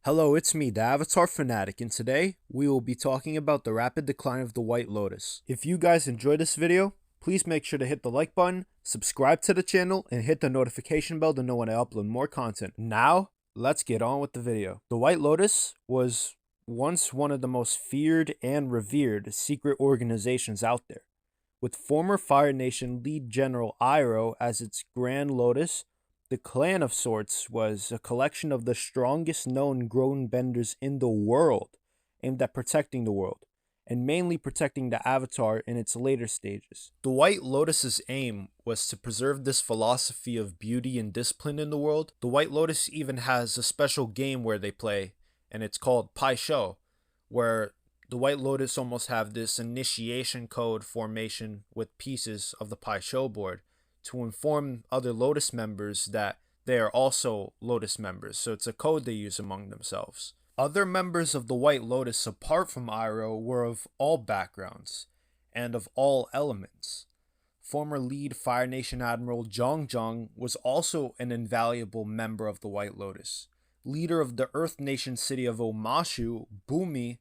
Hello, it's me, the Avatar Fanatic, and today we will be talking about the rapid decline of the White Lotus. If you guys enjoyed this video, please make sure to hit the like button, subscribe to the channel, and hit the notification bell to know when I upload more content. Now, let's get on with the video. The White Lotus was once one of the most feared and revered secret organizations out there, with former Fire Nation lead general Iroh as its Grand Lotus. The clan of sorts was a collection of the strongest known grown benders in the world, aimed at protecting the world, and mainly protecting the Avatar in its later stages. The White Lotus's aim was to preserve this philosophy of beauty and discipline in the world. The White Lotus even has a special game where they play, and it's called Pai Sho, where the White Lotus almost have this initiation code formation with pieces of the Pai Sho board to inform other Lotus members that they are also Lotus members. So it's a code they use among themselves. Other members of the White Lotus apart from Iroh were of all backgrounds and of all elements. Former lead Fire Nation Admiral Jeong Jeong was also an invaluable member of the White Lotus. Leader of the Earth Nation city of Omashu, Bumi,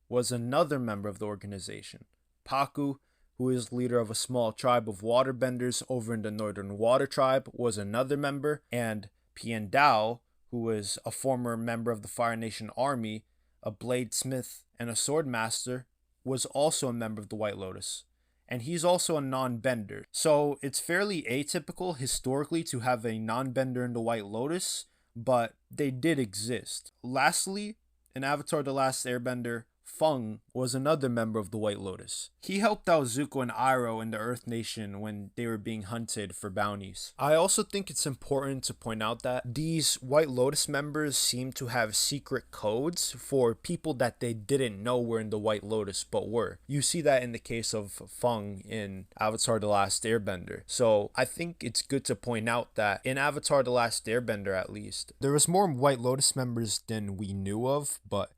was another member of the organization. Pakku, who is leader of a small tribe of waterbenders over in the Northern Water Tribe, was another member, and Piandao, who is a former member of the Fire Nation Army, a bladesmith, and a swordmaster, was also a member of the White Lotus. And he's also a non-bender. So it's fairly atypical historically to have a non-bender in the White Lotus, but they did exist. Lastly, in Avatar The Last Airbender, Feng was another member of the White Lotus. He helped out Zuko and Iroh in the Earth Nation when they were being hunted for bounties. I also think it's important to point out that these White Lotus members seem to have secret codes for people that they didn't know were in the White Lotus but were. You see that in the case of Feng in Avatar The Last Airbender. So I think it's good to point out that in Avatar The Last Airbender at least, there was more White Lotus members than we knew of, but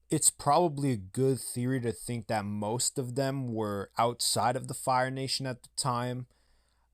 it's probably a good theory to think that most of them were outside of the Fire Nation at the time.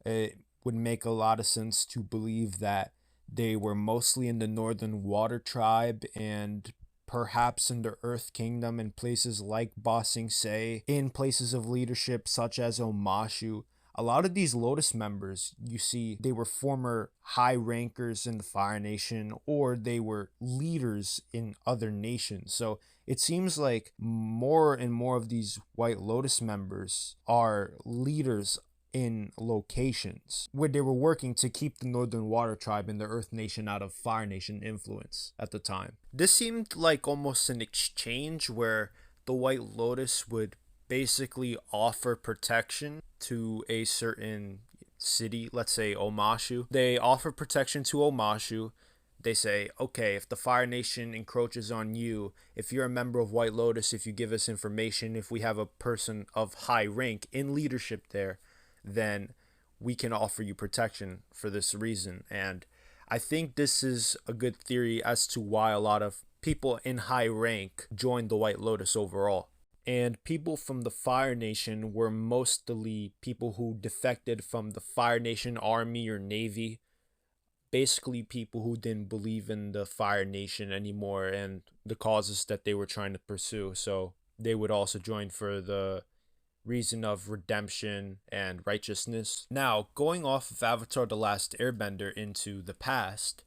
It would make a lot of sense to believe that they were mostly in the Northern Water Tribe and perhaps in the Earth Kingdom in places like Ba Sing Se, in places of leadership such as Omashu. A lot of these Lotus members, you see, they were former high rankers in the Fire Nation or they were leaders in other nations. So it seems like more and more of these White Lotus members are leaders in locations where they were working to keep the Northern Water Tribe and the Earth Nation out of Fire Nation influence at the time. This seemed like almost an exchange where the White Lotus would basically offer protection to a certain city, let's say Omashu. They offer protection to Omashu. They say, okay, if the Fire Nation encroaches on you, if you're a member of White Lotus, if you give us information, if we have a person of high rank in leadership there, then we can offer you protection for this reason. And I think this is a good theory as to why a lot of people in high rank joined the White Lotus overall. And people from the Fire Nation were mostly people who defected from the Fire Nation Army or Navy. Basically people who didn't believe in the Fire Nation anymore and the causes that they were trying to pursue. So they would also join for the reason of redemption and righteousness. Now, going off of Avatar The Last Airbender into the past,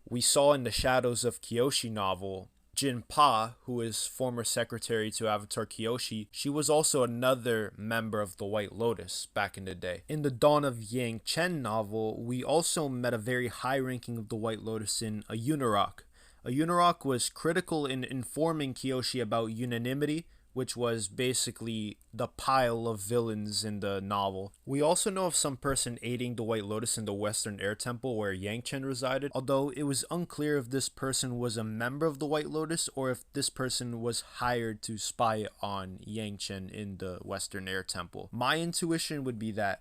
we saw in the Shadows of Kyoshi novel, Jin Pa, who is former secretary to Avatar Kyoshi, she was also another member of the White Lotus back in the day. In the Dawn of Yang Chen novel, we also met a very high ranking of the White Lotus in a Unirok. A Unirok was critical in informing Kyoshi about unanimity, which was basically the pile of villains in the novel. We also know of some person aiding the White Lotus in the Western Air Temple where Yang Chen resided, although it was unclear if this person was a member of the White Lotus or if this person was hired to spy on Yang Chen in the Western Air Temple. My intuition would be that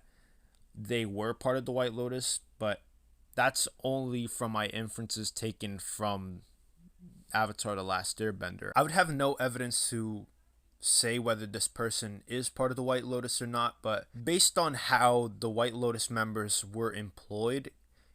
they were part of the White Lotus, but that's only from my inferences taken from Avatar The Last Airbender. I would have no evidence to say whether this person is part of the White Lotus or not, but based on how the White Lotus members were employed,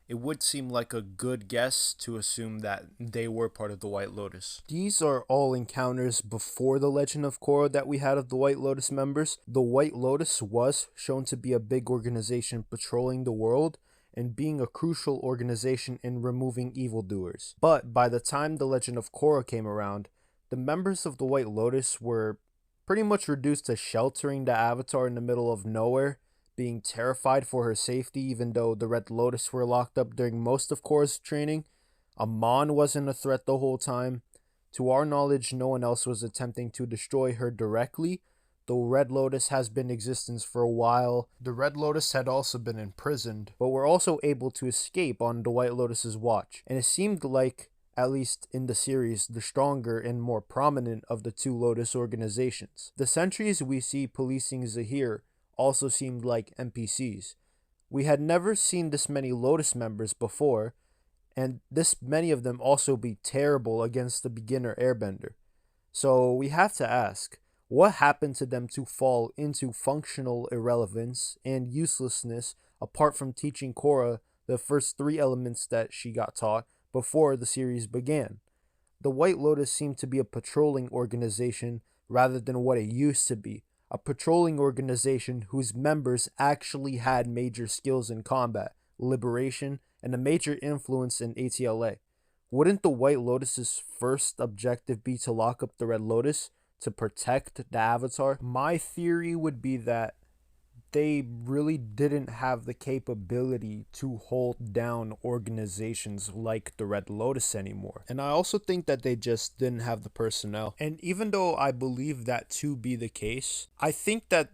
it would seem like a good guess to assume that they were part of the White Lotus. These are all encounters before the Legend of Korra that we had of the White Lotus members. The White Lotus was shown to be a big organization patrolling the world and being a crucial organization in removing evildoers. But by the time the Legend of Korra came around, the members of the White Lotus were pretty much reduced to sheltering the Avatar in the middle of nowhere, being terrified for her safety even though the Red Lotus were locked up during most of Korra's training. Amon wasn't a threat the whole time. To our knowledge, no one else was attempting to destroy her directly, though Red Lotus has been in existence for a while. The Red Lotus had also been imprisoned, but were also able to escape on the White Lotus's watch, and it seemed like, at least in the series, the stronger and more prominent of the two Lotus organizations. The sentries we see policing Zahir also seemed like NPCs. We had never seen this many Lotus members before, and this many of them also be terrible against the beginner Airbender. So we have to ask, what happened to them to fall into functional irrelevance and uselessness apart from teaching Korra the first 3 elements that she got taught before the series began? The White Lotus seemed to be a patrolling organization rather than what it used to be, a patrolling organization whose members actually had major skills in combat, liberation, and a major influence in ATLA. Wouldn't the White Lotus's first objective be to lock up the Red Lotus, to protect the Avatar? My theory would be that they really didn't have the capability to hold down organizations like the Red Lotus anymore. And I also think that they just didn't have the personnel. And even though I believe that to be the case, I think that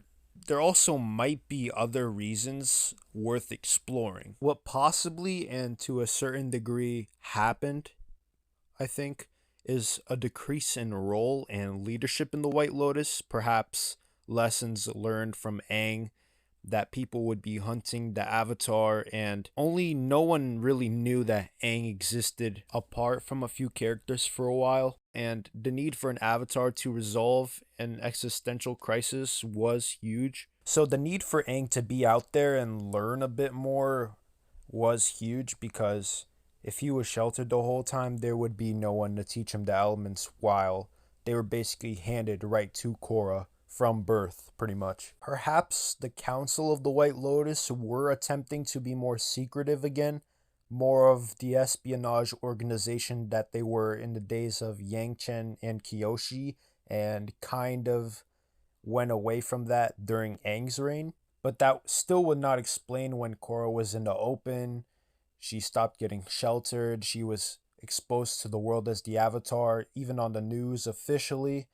there also might be other reasons worth exploring. What possibly and to a certain degree happened, I think, is a decrease in role and leadership in the White Lotus, perhaps lessons learned from Aang that people would be hunting the Avatar, and only no one really knew that Aang existed apart from a few characters for a while, and the need for an Avatar to resolve an existential crisis was huge. So the need for Aang to be out there and learn a bit more was huge, because if he was sheltered the whole time, there would be no one to teach him the elements while they were basically handed right to Korra from birth, pretty much. Perhaps the Council of the White Lotus were attempting to be more secretive again, more of the espionage organization that they were in the days of Yang Chen and Kyoshi, and kind of went away from that during Aang's reign. But that still would not explain when Korra was in the open, she stopped getting sheltered, she was exposed to the world as the Avatar, even on the news officially,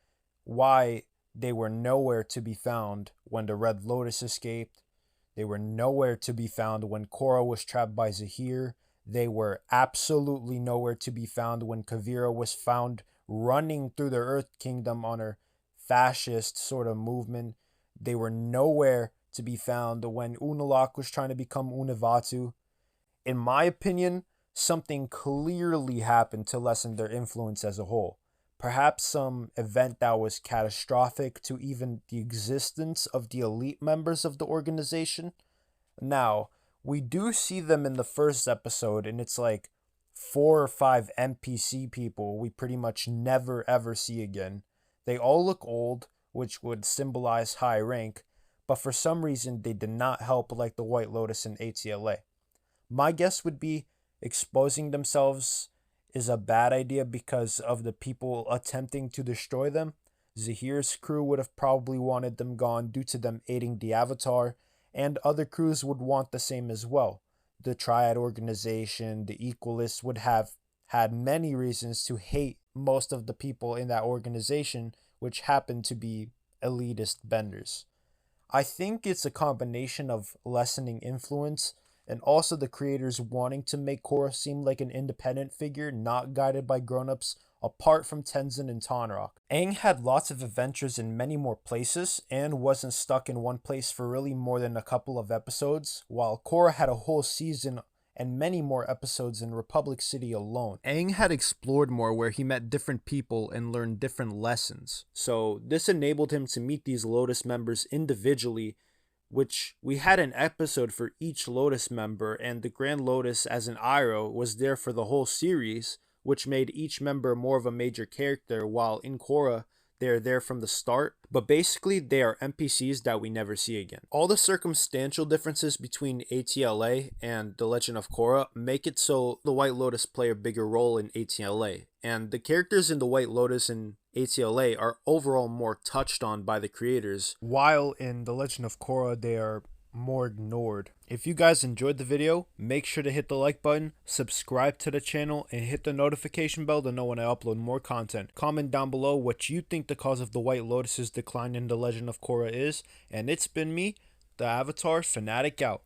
why they were nowhere to be found when the Red Lotus escaped. They were nowhere to be found when Korra was trapped by Zahir. They were absolutely nowhere to be found when Kavira was found running through the Earth Kingdom on her fascist sort of movement. They were nowhere to be found when Unalaq was trying to become Unavatu. In my opinion, something clearly happened to lessen their influence as a whole. Perhaps some event that was catastrophic to even the existence of the elite members of the organization. Now, we do see them in the first episode, and it's like 4 or 5 NPC people we pretty much never ever see again. They all look old, which would symbolize high rank, but for some reason they did not help like the White Lotus and ATLA. My guess would be exposing themselves is a bad idea because of the people attempting to destroy them. Zahir's crew would have probably wanted them gone due to them aiding the Avatar, and other crews would want the same as well. The Triad organization, the Equalists would have had many reasons to hate most of the people in that organization, which happened to be elitist benders. I think it's a combination of lessening influence and also the creators wanting to make Korra seem like an independent figure, not guided by grown-ups, apart from Tenzin and Tonraq. Aang had lots of adventures in many more places, and wasn't stuck in one place for really more than a couple of episodes, while Korra had a whole season and many more episodes in Republic City alone. Aang had explored more, where he met different people and learned different lessons. So this enabled him to meet these Lotus members individually, which we had an episode for each Lotus member, and the Grand Lotus as an Iroh was there for the whole series, which made each member more of a major character, while in Korra, they're there from the start, but basically they are NPCs that we never see again. All the circumstantial differences between ATLA and The Legend of Korra make it so the White Lotus play a bigger role in ATLA, and the characters in the White Lotus and ATLA are overall more touched on by the creators, while in The Legend of Korra they are more ignored. If you guys enjoyed the video, make sure to hit the like button, subscribe to the channel, and hit the notification bell to know when I upload more content. Comment down below what you think the cause of the White Lotus's decline in The Legend of Korra is, and it's been me, the Avatar Fanatic out.